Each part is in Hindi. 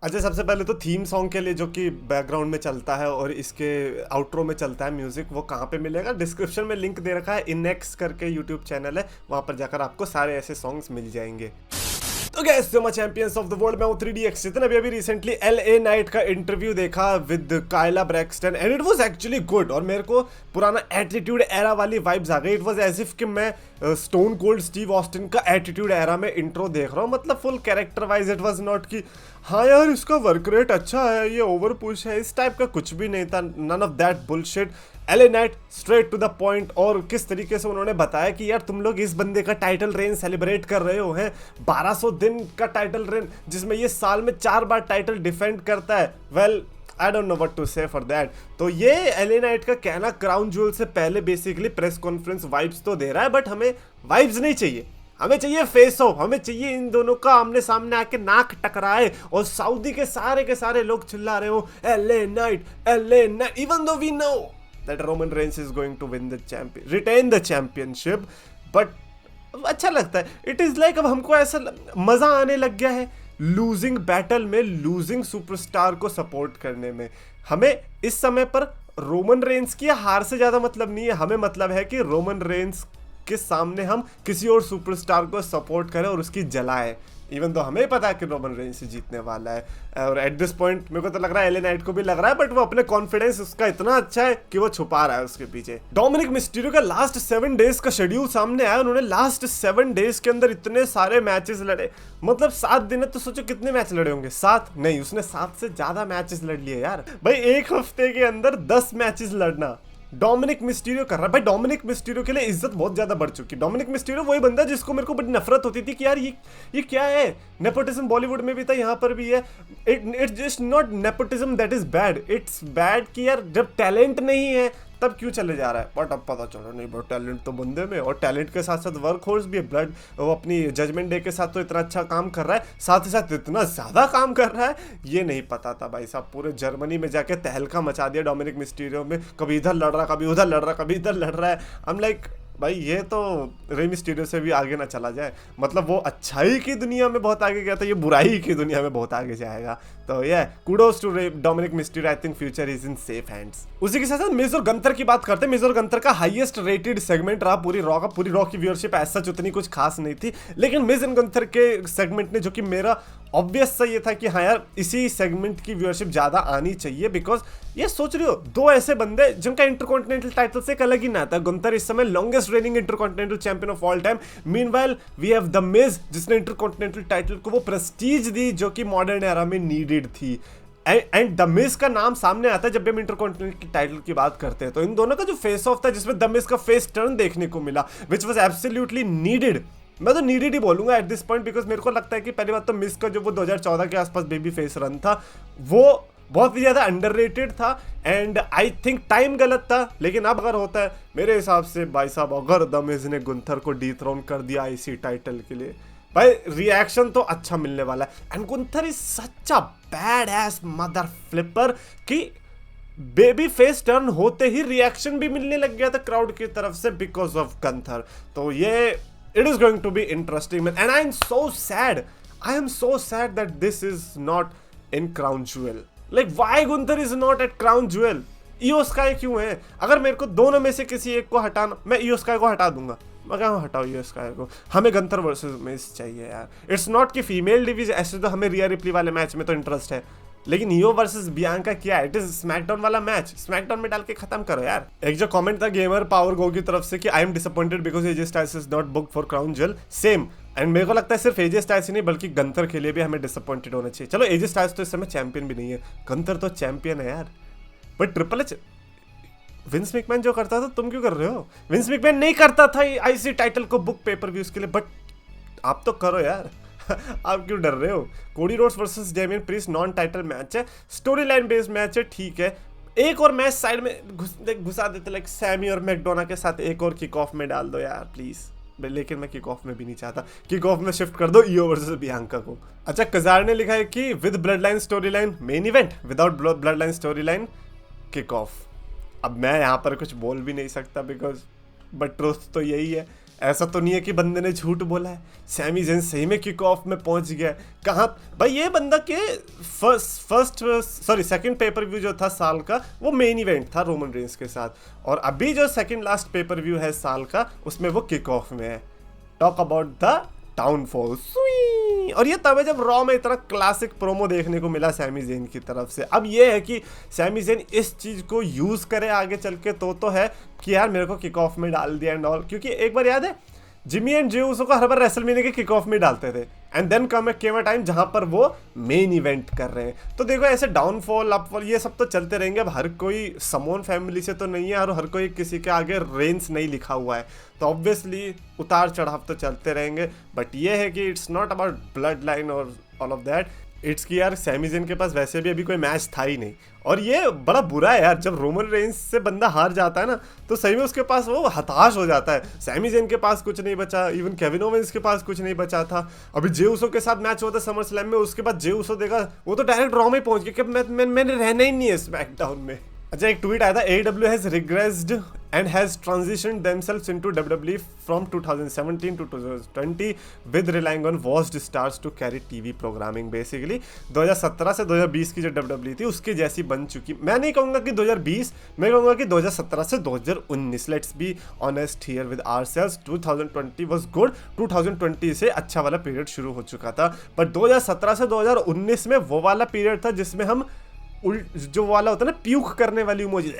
अच्छा, सबसे पहले तो थीम सॉन्ग के लिए जो कि बैकग्राउंड में चलता है और इसके आउटरो में चलता है म्यूजिक, वो कहाँ पे मिलेगा? डिस्क्रिप्शन में लिंक दे रखा है, इनएक्स करके यूट्यूब चैनल है, वहाँ पर जाकर आपको सारे ऐसे सॉन्ग्स मिल जाएंगे। तो गैस जो मैं चैंपियंस ऑफ द वर्ल्ड में हूँ 3DX जितना अभी रिसेंटली LA नाइट का इंटरव्यू देखा with Kayla Braxton and it was actually good. और मेरे को पुराना एटीट्यूड एरा वाली वाइब्स आ गई। इट वाज एज इफ कि मैं स्टोन कोल्ड स्टीव ऑस्टिन का एटीट्यूड एरा में इंट्रो देख रहा हूँ। मतलब full character wise it was not कि हाँ यार इसका वर्क रेट अच्छा है, ये ओवर पुश है, इस टाइप का कुछ भी नहीं था। None of that bullshit. LA Knight straight to the point. और किस तरीके से उन्होंने बताया कि यार तुम लोग इस बंदे का टाइटल रेन सेलिब्रेट कर रहे हो हैं, 1200 दिन का टाइटल रेन जिसमें ये साल में 4 बार टाइटल डिफेंड करता है। Well I don't know what to say for that. तो ये LA नाइट का कहना क्राउन ज्वेल से पहले बेसिकली प्रेस कॉन्फ्रेंस वाइब्स तो दे रहा है, बट हमें वाइब्स नहीं चाहिए, हमें चाहिए फेस ऑफ। हमें चाहिए इन दोनों का आमने सामने आके नाक टकराए और सऊदी के सारे लोग चिल्ला रहे हो LA Knight LA Knight, even though we know that Roman Reigns is going to retain the championship, but अच्छा लगता है। इट इज लाइक अब हमको ऐसा मजा आने लग गया है लूजिंग बैटल में, लूजिंग सुपरस्टार को सपोर्ट करने में। हमें इस समय पर रोमन रेंस की हार से ज्यादा मतलब नहीं है, हमें मतलब है कि रोमन रेंस के सामने हम किसी और सुपरस्टार को सपोर्ट करें और उसकी जलाएं, इवन तो हमें पता है कि रोमन रेंस से जीतने वाला है। और एट दिस पॉइंट मेरे को तो लग रहा है LA नाइट को भी लग रहा है, बट वो अपने कॉन्फिडेंस उसका इतना अच्छा है कि वो छुपा रहा है उसके पीछे। डोमिनिक मिस्टीरियो का लास्ट 7 डेज का शेड्यूल सामने आया। उन्होंने लास्ट 7 डेज के अंदर इतने सारे मैचेस लड़े। मतलब 7 दिन है तो सोचो कितने मैच लड़े होंगे। 7 नहीं, उसने 7 से ज्यादा मैचेस लड़ लिए यार। भाई एक हफ्ते के अंदर 10 मैचेस लड़ना डोमिनिक मिस्टीरियो कर रहा है। भाई डोमिनिक मिस्टीरियो के लिए इज्जत बहुत ज्यादा बढ़ चुकी है। डोमिनिक मिस्टीरियो वही बंदा जिसको मेरे को बड़ी नफरत होती थी कि यार ये क्या है। नेपोटिज्म बॉलीवुड में भी था, यहाँ पर भी है। It's just not nepotism that is bad, it's bad कि यार जब टैलेंट नहीं है तब क्यों चले जा रहा है। बट अब पता चला नहीं बट टैलेंट तो बंदे में, और टैलेंट के साथ साथ वर्क फोर्स भी है। ब्लड वो अपनी जजमेंट डे के साथ तो इतना अच्छा काम कर रहा है, साथ ही साथ इतना ज़्यादा काम कर रहा है, ये नहीं पता था भाई साहब। पूरे जर्मनी में जाके तहलका मचा दिया डोमिनिक मिस्टीरियो में, कभी इधर लड़ रहा, कभी उधर लड़ रहा, कभी इधर लड़ रहा है। आई एम लाइक भाई ये तो रे मिस्टीरियो से भी आगे ना चला जाए। मतलब वो अच्छाई की दुनिया में बहुत आगे गया था, ये बुराई की दुनिया में बहुत आगे जाएगा। तो ये kudos to Dominik Mysterio. I think future is in safe hands. उसी के साथ साथ मिज और गंथर की बात करते हैं। मिज और गंथर का हाईएस्ट रेटेड सेगमेंट रहा पूरी रॉ का। पूरी रॉ की व्यूअरशिप ऐसा उतनी कुछ खास नहीं थी, लेकिन मिज एंड गंथर के सेगमेंट ने, जो कि मेरा ऑब्वियस सा ये था कि हाँ यार इसी सेगमेंट की व्यूअरशिप ज्यादा आनी चाहिए। बिकॉज ये सोच रहे हो दो ऐसे बंदे जिनका इंटरकॉन्टिनेंटल टाइटल से एक अलग ही नाता है। गुंथर इस समय longest reigning intercontinental champion of all time. Meanwhile we have the Miz जिसने इंटरकॉन्टिनेंटल टाइटल को वो प्रेस्टीज दी जो कि मॉडर्न एरा में नीडेड थी। एंड द मिज का नाम सामने आता है जब भी हम इंटरकॉन्टिनेंटल टाइटल की बात करते हैं। तो इन दोनों का जो फेस ऑफ था जिसमें द मिज का फेस टर्न देखने को मिला, विच वॉज एब्सोल्युटली नीडेड। मैं तो नीडेड ही बोलूंगा एट दिस पॉइंट, बिकॉज मेरे को लगता है कि पहली बात तो मिस का जो वो 2014 के आसपास बेबी फेस रन था वो बहुत ही ज़्यादा अंडररेटेड था। एंड आई थिंक टाइम गलत था, लेकिन अब अगर होता है मेरे हिसाब से भाई साहब, अगर द मिज ने गुंथर को डीथ्रोन कर दिया IC टाइटल के लिए, भाई रिएक्शन तो अच्छा मिलने वाला है। And Gunther is such a bad S mother flipper कि बेबी फेस टर्न होते ही रिएक्शन भी मिलने लग गया था क्राउड की तरफ से बिकॉज ऑफ गंथर। तो ये it is going to be interesting man. And I am so sad that this is not in Crown Jewel. Like why Gunther is not at Crown Jewel. IYO Sky क्यों है? अगर मेरे को दोनों में से किसी एक को हटाना, मैं ईओ स्काई को हटा दूंगा। मैं क्या हटाओ ईओ स्काई को, हमें गंथर वर्सेस मिज चाहिए यार। इट्स नॉट कि फीमेल डिवीजन, ऐसे तो हमें रिया रिप्ली वाले मैच में तो इंटरेस्ट है, लेकिन ईओ वर्सेस बियांका क्या है? इट इज स्मैकडाउन वाला मैच, स्मैकडाउन में डाल के खत्म करो यार। एक जो कमेंट था गेमर पावर गो की तरफ से कि I am disappointed because AJ Styles is not booked for crown jewel. Same, and मेरे को लगता है सिर्फ एजे स्टाइल्स ही नहीं बल्कि गंथर के लिए भी हमें डिसअपॉइंटेड होना चाहिए। चलो एजे स्टाइल्स तो इस समय चैंपियन भी नहीं है, गंथर तो चैंपियन है यार। But triple H Vince McMahon जो करता था तुम क्यों कर रहे हो? विंस मैकमैन नहीं करता था IC टाइटल को बुक पेपर व्यूज के लिए, बट आप तो करो यार। आप क्यों डर रहे हो? Cody Rhodes versus Damien priest non title match है, स्टोरी लाइन बेस्ड मैच है, ठीक है। एक और मैच साइड में घुसा देते, लाइक सैमी और मैकडोना के साथ एक और किक ऑफ में डाल दो यार प्लीज। लेकिन मैं किक ऑफ में भी नहीं चाहता, किक ऑफ में शिफ्ट कर दो ईओ वर्सेस बियांका को। अच्छा, कजार ने लिखा है कि with blood line story line main event, without blood line story line kick off. अब मैं यहाँ पर कुछ बोल भी नहीं सकता बिकॉज बट ट्रूथ तो यही है ऐसा तो नहीं है कि बंदे ने झूठ बोला है, सैमी ज़ेन सही में किक ऑफ में पहुंच गया। कहाँ भाई, ये बंदा के सेकंड पेपर व्यू जो था साल का, वो मेन इवेंट था रोमन रेंस के साथ, और अभी जो सेकंड लास्ट पेपर व्यू है साल का, उसमें वो किक ऑफ में है। Talk about the downfall. और ये तब है जब रॉ में इतना क्लासिक प्रोमो देखने को मिला सैमी ज़ेन की तरफ से। अब ये है कि सैमी ज़ेन इस चीज़ को यूज़ करे आगे चल के, तो है कि यार मेरे को किक ऑफ में डाल दिया एंड ऑल। क्योंकि एक बार याद है, जिमी एंड जे उसो को हर बार रेसलमेनिया के किक ऑफ में डालते थे, and then came a time जहां पर वो मेन इवेंट कर रहे हैं। तो देखो ऐसे डाउनफॉल अपफॉल ये सब तो चलते रहेंगे। अब हर कोई समोन फैमिली से तो नहीं है, और हर कोई किसी के आगे रेंस नहीं लिखा हुआ है, तो ऑब्वियसली उतार चढ़ाव तो चलते रहेंगे। बट ये है कि it's not about blood line और ऑल ऑफ दैट, इट्स कि यार सैमी ज़ेन के पास वैसे भी अभी कोई मैच था ही नहीं। और ये बड़ा बुरा है यार, जब रोमन रेंस से बंदा हार जाता है ना, तो सही में उसके पास वो हताश हो जाता है। सैमी ज़ेन के पास कुछ नहीं बचा, इवन केविन ओवेंस के पास कुछ नहीं बचा था। अभी जे उसो के साथ मैच हुआ था समर स्लैम में, उसके बाद जे उसो देखा वो तो डायरेक्ट रॉ में पहुंच गया कि मैंने रहना ही नहीं है स्मैकडाउन में। अच्छा, एक ट्वीट आया था, AEW has regressed and has transitioned themselves into WWE from 2017 to 2020 with relying on watched stars to carry TV programming. Basically 2017 से 2020 की जो WWE थी उसकी जैसी बन चुकी। मैं नहीं कहूँगा कि 2020, मैं कहूँगा कि 2017 से 2019। Let's be honest here with ourselves. 2020 was good, 2020 से अच्छा वाला पीरियड शुरू हो चुका था, बट 2017 से 2019 में वो वाला पीरियड था जिसमें हम जो वाला होता है ना प्यूक करने वाली इमोजी,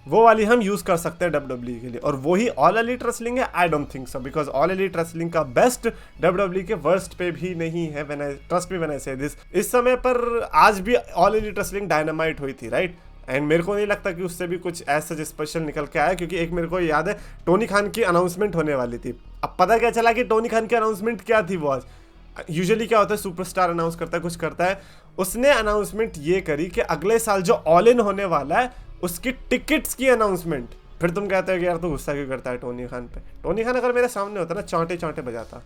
वो वाली हम यूज कर सकते हैं WWE के लिए। और वही ऑल एलीट रेसलिंग है? I don't think so, because all elite wrestling का बेस्ट WWE के वर्स्ट पे भी नहीं है। ट्रस्ट मी व्हेन आई से दिस। इस समय पर आज भी ऑल एलीट रेसलिंग डायनामाइट हुई थी, राइट? एंड मेरे को नहीं लगता कि उससे भी कुछ ऐसा स्पेशल निकल के आया, क्योंकि एक मेरे को याद है टोनी खान की अनाउंसमेंट होने वाली थी। अब पता क्या चला कि टोनी खान की अनाउंसमेंट क्या थी वो आज। यूजुअली क्या होता है, सुपरस्टार अनाउंस करता है, कुछ करता है। उसने अनाउंसमेंट ये करी कि अगले साल जो ऑल इन होने वाला है उसकी टिकट्स की अनाउंसमेंट। फिर तुम कहते हो कि यार तू गुस्सा क्यों करता है टोनी खान पे? टोनी खान अगर मेरे सामने होता ना, चांटे चांटे बजाता,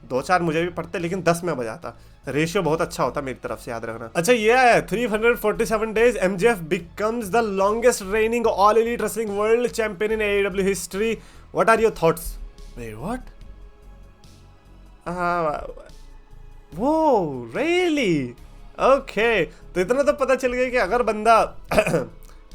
2-4 मुझे भी पड़ते लेकिन 10 में बजाता। रेशियो बहुत अच्छा होता मेरी तरफ से, याद रखना। अच्छा ये है 347 days MJF becomes the longest reigning all elite wrestling world champion in AEW history. What are your thoughts? Wait, what? वो रियली ओके। तो इतना तो पता चल गया कि अगर बंदा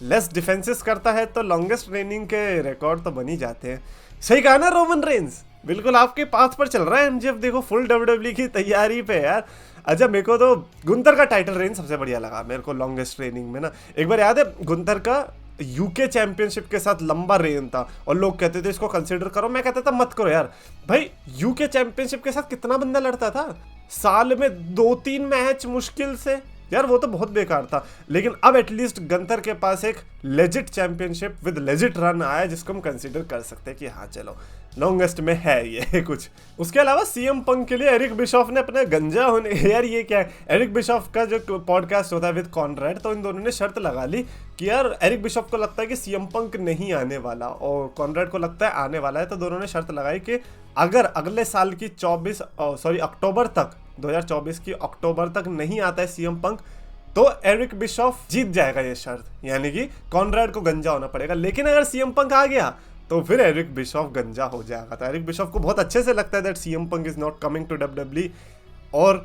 लेस डिफेंसेस करता है तो लॉन्गेस्ट रेनिंग के रिकॉर्ड तो बन ही जाते हैं। सही कहा ना रोमन रेंस, बिल्कुल आपके पाथ पर चल रहा है MJF। देखो फुल WWE की तैयारी पे यार। अच्छा मेरे को तो गुंतर का टाइटल रेन सबसे बढ़िया लगा मेरे को लॉन्गेस्ट रेनिंग में ना। एक बार याद है गुंतर का यूके चैंपियनशिप के साथ लंबा रेन था और लोग कहते थे इसको कंसिडर करो, मैं कहता था मत करो यार। भाई यूके चैंपियनशिप के साथ कितना बंदा लड़ता था साल में, 2-3 मैच मुश्किल से यार, वो तो बहुत बेकार था। लेकिन अब एटलीस्ट गंतर के पास एक legit championship with legit run आया जिसको हम कंसीडर कर सकते हैं कि हाँ चलो लॉन्गेस्ट में है ये कुछ। उसके अलावा सीएम पंक के लिए एरिक बिशॉफ ने अपने गंजा होने, यार ये क्या है, एरिक बिशॉफ का जो पॉडकास्ट होता है विद कॉनरेड, तो इन दोनों ने शर्त लगा ली कि यार एरिक बिशॉफ को लगता है कि सीएम पंक नहीं आने वाला और कॉनरेड को लगता है आने वाला है। तो दोनों ने शर्त लगाई कि अगर अगले साल की अक्टूबर तक, 2024 की अक्टूबर तक नहीं आता है सीएम पंक, तो एरिक बिशॉफ जीत जाएगा ये शर्त, यानी कि कॉनरेड को गंजा होना पड़ेगा। लेकिन अगर सीएम पंक आ गया तो फिर एरिक बिशॉफ गंजा हो जाएगा। तो एरिक बिशॉफ को बहुत अच्छे से लगता है that CM Punk is not coming to WWE। और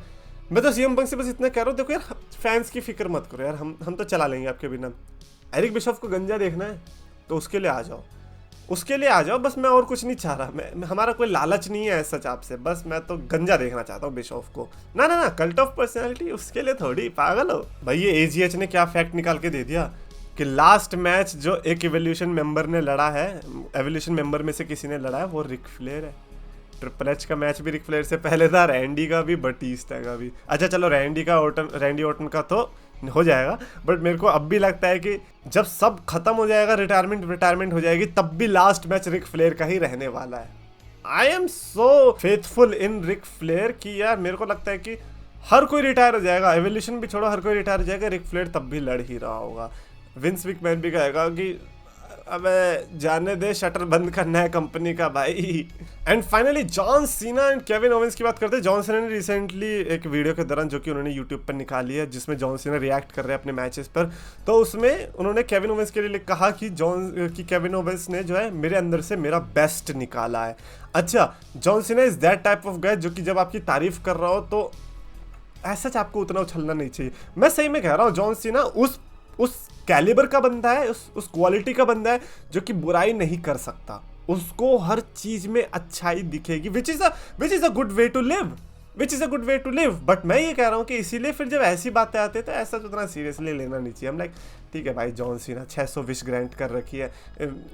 मैं तो सीएम पंक से बस इतना कह रहा हूँ, देखो यार फैंस की फिक्र मत करो यार, हम तो चला लेंगे आपके बिना। एरिक बिशॉफ को गंजा देखना है तो उसके लिए आ जाओ, उसके लिए आ जाओ बस। मैं और कुछ नहीं चाह रहा, मैं हमारा कोई लालच नहीं है सच आपसे, बस मैं तो गंजा देखना चाहता हूँ बिशॉफ को। ना ना ना कल्ट ऑफ पर्सनालिटी उसके लिए थोड़ी, पागल हो भाई। ये AGH ने क्या फैक्ट निकाल के दे दिया कि लास्ट मैच जो एक एवोल्यूशन मेंबर ने लड़ा है, एवोल्यूशन मेंबर में से किसी ने लड़ा है, वो रिक फ्लेयर है। ट्रिपल एच का मैच भी रिक फ्लेयर से पहले था, रैंडी का भी, बटीस्टा का भी। अच्छा चलो रैंडी ऑर्टन का तो हो जाएगा, बट मेरे को अब भी लगता है कि जब सब खत्म हो जाएगा, रिटायरमेंट हो जाएगी, तब भी लास्ट मैच रिक फ्लेयर का ही रहने वाला है। आई am so faithful in Ric Flair कि यार मेरे को लगता है कि हर कोई रिटायर हो जाएगा, एवोल्यूशन भी छोड़ो, हर कोई रिटायर हो जाएगा, रिक फ्लेयर तब भी लड़ ही रहा होगा। विंस मैकमैन भी कहेगा कि अबे जाने दे, शटर बंद करना है कंपनी का भाई। And finally John Cena and Kevin Owens की बात करते हैं। जॉन सीना ने रिसेंटली एक वीडियो के दौरान, जो कि उन्होंने यूट्यूब पर निकाली है, जिसमें जॉन सीना रिएक्ट कर रहे हैं अपने मैचेस पर, तो उसमें उन्होंने केविन ओवेंस के लिए कहा कि केविन ओवेंस ने जो है मेरे अंदर से मेरा बेस्ट निकाला है। अच्छा, John Cena is that type of guy जो कि जब आपकी तारीफ कर रहा हो तो ऐसा आपको उतना उछलना नहीं चाहिए। मैं सही में कह रहा हूँ, जॉन सीना उस कैलिबर का बंदा है, उस क्वालिटी का बंदा है जो कि बुराई नहीं कर सकता। उसको हर चीज में अच्छाई दिखेगी, which is a good way to live. But मैं ये कह रहा हूँ कि इसीलिए फिर जब ऐसी बातें आती है तो ऐसा उतना सीरियसली लेना नहीं चाहिए। हम लाइक ठीक है भाई, जॉन सीना 600 विश ग्रांट कर रखी है,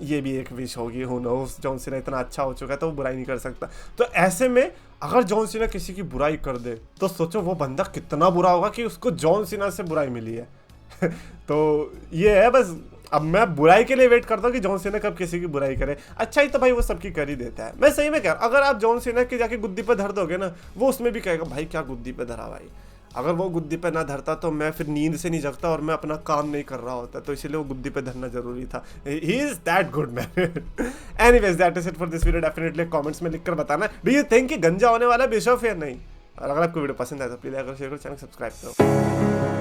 ये भी एक विश होगी, हो नोस। जॉन सीना इतना अच्छा हो चुका है तो वो बुराई नहीं कर सकता। तो ऐसे में अगर जॉन सीना किसी की बुराई कर दे तो सोचो वो बंदा कितना बुरा होगा कि उसको जॉन सीना से बुराई मिली है। तो ये है बस। अब मैं बुराई के लिए वेट करता हूँ कि जॉन सीना कब किसी की बुराई करे। अच्छा ही तो भाई वो सबकी कर ही देता है। मैं सही में कह रहा हूँ, अगर आप जॉन सीना के जाके गुद्दी पे धर दोगे ना, वो उसमें भी कहेगा भाई क्या गुद्दी पे धरा भाई। अगर वो गुद्दी पे ना धरता तो मैं फिर नींद से नहीं जगता और मैं अपना काम नहीं कर रहा होता। तो इसीलिए वो गुद्दी पे धरना जरूरी था। He is that good man. Anyways that is it for this video. Definitely comments में लिखकर बताना, डू यू थिंक कि गंजा होने वाला बिशप या नहीं। और अगर आपको वीडियो पसंद आए तो प्लीज लाइक और शेयर करो, चैनल सब्सक्राइब करो।